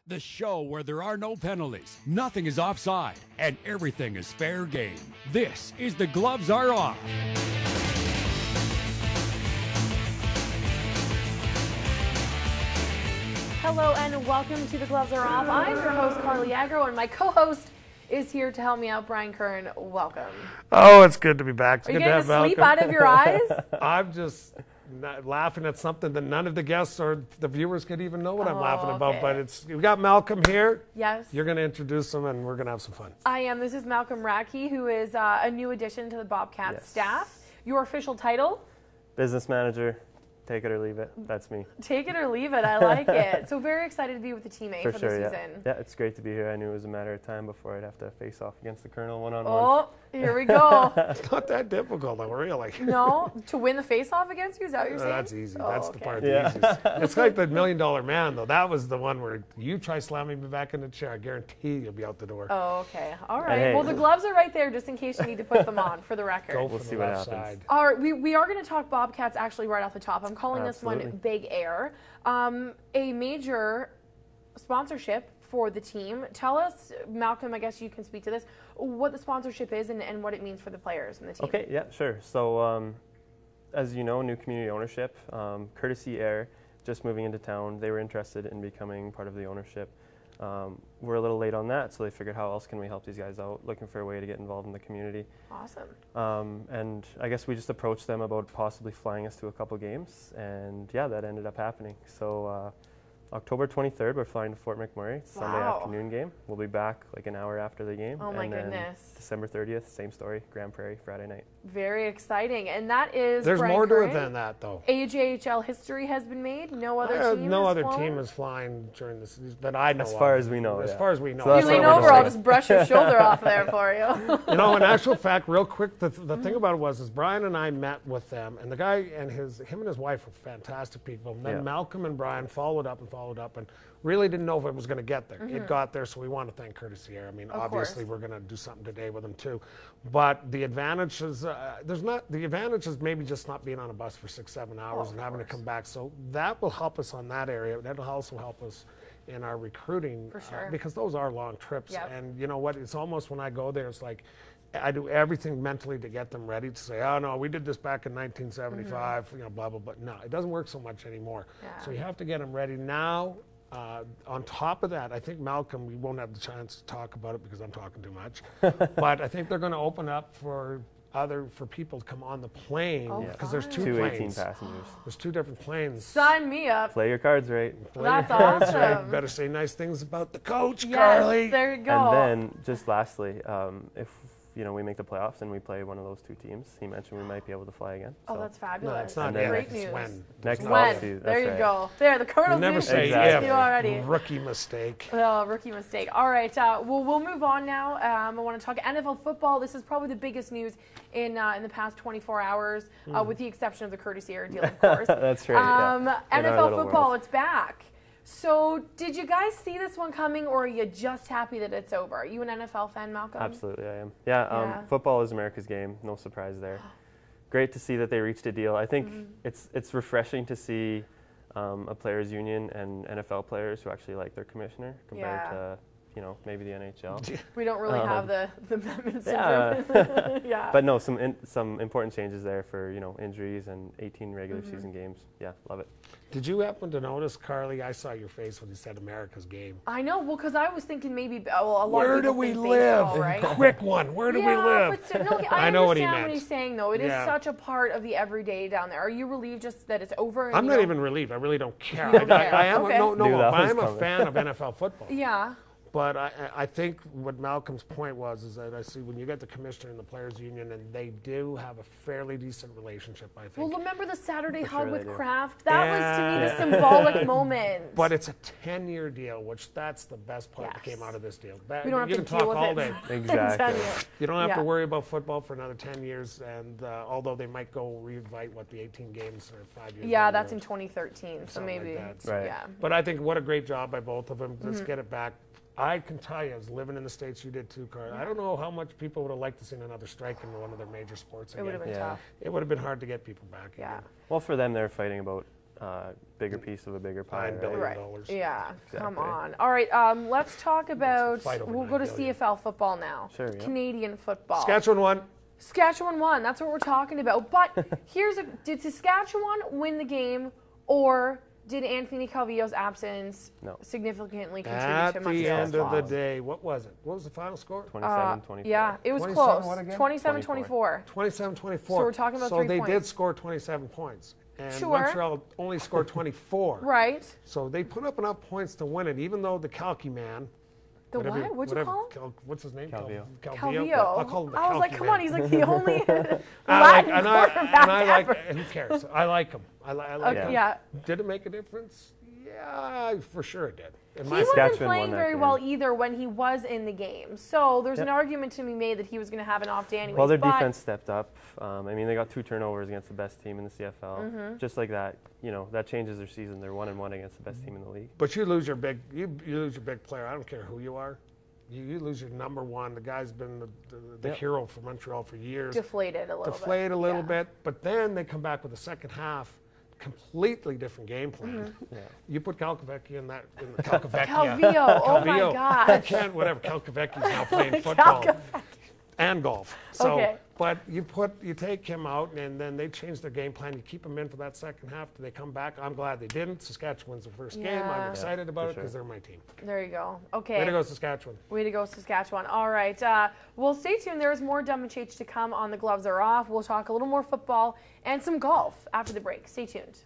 The show where there are no penalties, nothing is offside, and everything is fair game. This is The Gloves Are Off. Hello and welcome to The Gloves Are Off. I'm your host, Carly Agro, and my co-host is here to help me out, Brian Kern. Welcome. Oh, it's good to be back. It's Are you good to getting have the sleep Malcolm. out of your eyes? I'm just laughing at something that none of the guests or the viewers could even know what I'm laughing about. But we got Malcolm here. Yes. You're going to introduce him, and we're going to have some fun. I am. This is Malcolm Radke, who is a new addition to the Bobcats staff. Your official title? Business manager. Take it or leave it. That's me. Take it or leave it. I like it. So very excited to be with the teammate for the season. Yeah, it's great to be here. I knew it was a matter of time before I'd have to face off against the Colonel one-on-one. Oh, here we go. It's not that difficult, though, really. No? To win the face-off against you? Is that what you're saying? That's easy. Oh, that's okay. the part that's easiest. It's like the $1 Million Man, though. That was the one where you try slamming me back in the chair. I guarantee you'll be out the door. Oh, okay. All right. Hey. Well, the gloves are right there just in case you need to put them on for the record. Go We'll for see the what left happens. side. All right, we are going to talk Bobcats actually right off the top. I'm calling this one Big Air. A major sponsorship for the team. Tell us, Malcolm, I guess you can speak to this, what the sponsorship is and what it means for the players and the team. Okay, yeah, sure. So, as you know, new community ownership, Courtesy Air, just moving into town, they were interested in becoming part of the ownership. We're a little late on that, so they figured how else can we help these guys out, looking for a way to get involved in the community. Awesome. And I guess we just approached them about possibly flying us to a couple games, and yeah, that ended up happening. So October 23rd, we're flying to Fort McMurray, Sunday afternoon game. We'll be back like an hour after the game. Oh my then goodness. December 30th, same story, Grand Prairie, Friday night. Very exciting. And that is There's Brian more to Curran. it than that, though. AJHL history has been made. No other team No has other flown? team is flying during this that I know As far of. as we know, As yeah. far as we know. So You that's lean what we're over, I'll doing. just brush your shoulder off there for you. You know, in actual fact, real quick, the thing about it was Brian and I met with them, and the guy and him and his wife were fantastic people. And then Malcolm and Brian followed up, and really didn't know if it was going to get there. It got there, so we want to thank Courtesy Air. I mean, obviously we're going to do something today with them too, but the advantage is the advantage is maybe just not being on a bus for 6-7 hours and having to come back. So that will help us on that area. That'll also help us in our recruiting For sure. because those are long trips. Yep. And you know what? It's almost when I go there, it's like I do everything mentally to get them ready to say, oh no, we did this back in 1975, you know, blah, blah, blah. No, it doesn't work so much anymore. Yeah. So you have to get them ready now. On top of that, I think Malcolm, we won't have the chance to talk about it because I'm talking too much, but I think they're going to open up for people to come on the plane because there's two 18 planes. passengers. There's two different planes. Sign me up. Play your cards right. That's Right. awesome. Better say nice things about the coach, Yes, Carly. there you go. And then, just lastly, if we make the playoffs and we play one of those two teams, he mentioned we might be able to fly again. Oh, So that's fabulous. No, it's not then- Great if, news. it's when. next It's When? off season. There you that's right. go. There, the Colonel's You never news say Exactly. if. you already. Rookie mistake. Oh, rookie mistake. All right, well, we'll move on now. I want to talk NFL football. This is probably the biggest news in the past 24 hours, with the exception of the Courtesy Air deal, of course. That's right. In our NFL little football, world. it's back. So, did you guys see this one coming, or are you just happy that it's over? Are you an NFL fan, Malcolm? Absolutely, I am. Yeah, football is America's game. No surprise there. Great to see that they reached a deal. I think it's refreshing to see a players' union and NFL players who actually like their commissioner compared to maybe the NHL. We don't really have the amendment Yeah. syndrome. Yeah. But no, some important changes there for injuries and 18 regular season games. Yeah, love it. Did you happen to notice, Carly? I saw your face when you said America's game. I know, well, because I was thinking maybe a lot Where of do people we think live? baseball, right? Quick one. Where do we live? But still, no, I I know what he understand what meant. he's saying, though. It is Yeah. such a part of the everyday down there. Are you relieved just that it's over? And I'm you not don't- even relieved. I really don't care. You don't care. I am Okay. no, Knew that but was I'm a coming. fan of NFL football. Yeah. But I think what Malcolm's point was is that I see when you get the commissioner and the players union, and they do have a fairly decent relationship, I think. Well, remember the Saturday hug sure with they do. Kraft? That was, to me, the Yeah. symbolic moment. But it's a 10-year deal, which that's the best part that Yes. came out of this deal. We don't have you to can deal talk with all it. day. Exactly. You don't have Yeah. to worry about football for another 10 years, and although they might go reinvite the 18 games or 5 years. Yeah, down the that's in road. 2013, so Something like maybe. that. Right. Yeah. But I think what a great job by both of them. Let's get it back. I can tell you, as living in the States, you did too, Carl. I don't know how much people would have liked to see another strike in one of their major sports It again. would have been Yeah. tough. It would have been hard to get people back Yeah. again. Well, for them, they're fighting about bigger piece of a bigger pie. $9 billion. Right. Yeah, Exactly. come on. All right, let's talk about, fight over we'll go to $9 billion. CFL football now. Sure, yeah. Canadian football. Saskatchewan won. Saskatchewan won. That's what we're talking about. But did Saskatchewan win the game, or did Anthony Calvillo's absence significantly contribute At to the Montreal's end of the loss? day, what was it? What was the final score? 27-24. Yeah, it was 27 close. what again? 27-24. 27-24. So we're talking about 3 So they points. did score 27 points. And Sure. Montreal only scored 24. Right. So they put up enough points to win it, even though the Calky man. The what? What'd you call him? What's his name? Calvillo. Calvillo. I'll call him the I was like, Calky come man. on, he's like the only Latin and I like. quarterback Who cares? I like him. I like him. Yeah. Did it make a difference? Yeah, for sure it did. In He my wasn't Saskatchewan playing won that very game. well either when he was in the game. So there's an Yep. argument to be made that he was going to have an off day anyways. Well, their but defense stepped up. I mean, they got 2 turnovers against the best team in the CFL. Mm-hmm. Just like that, that changes their season. They're 1-1 against the best team in the league. But you lose your big player. I don't care who you are. You lose your number one. The guy's been the Yep. hero for Montreal for years. deflated a little Deflated bit. a little Yeah. bit, but then they come back with the second half, completely different game plan. Mm-hmm. Yeah. You put Calcavecchia in the Calcavecchia. Calvillo, oh my Calvillo. gosh. Can't whatever. Calcavecchia's now playing football and golf. So, Okay. but you take him out, and then they change their game plan. You keep him in for that second half. Do they come back? I'm glad they didn't. Saskatchewan's the first game. Yeah. I'm excited about for it because sure. they're my team. There you go. Okay. Way to go, Saskatchewan. Way to go, Saskatchewan. All right. Well, stay tuned. There is more Dumb and Chage to come on The Gloves Are Off. We'll talk a little more football and some golf after the break. Stay tuned.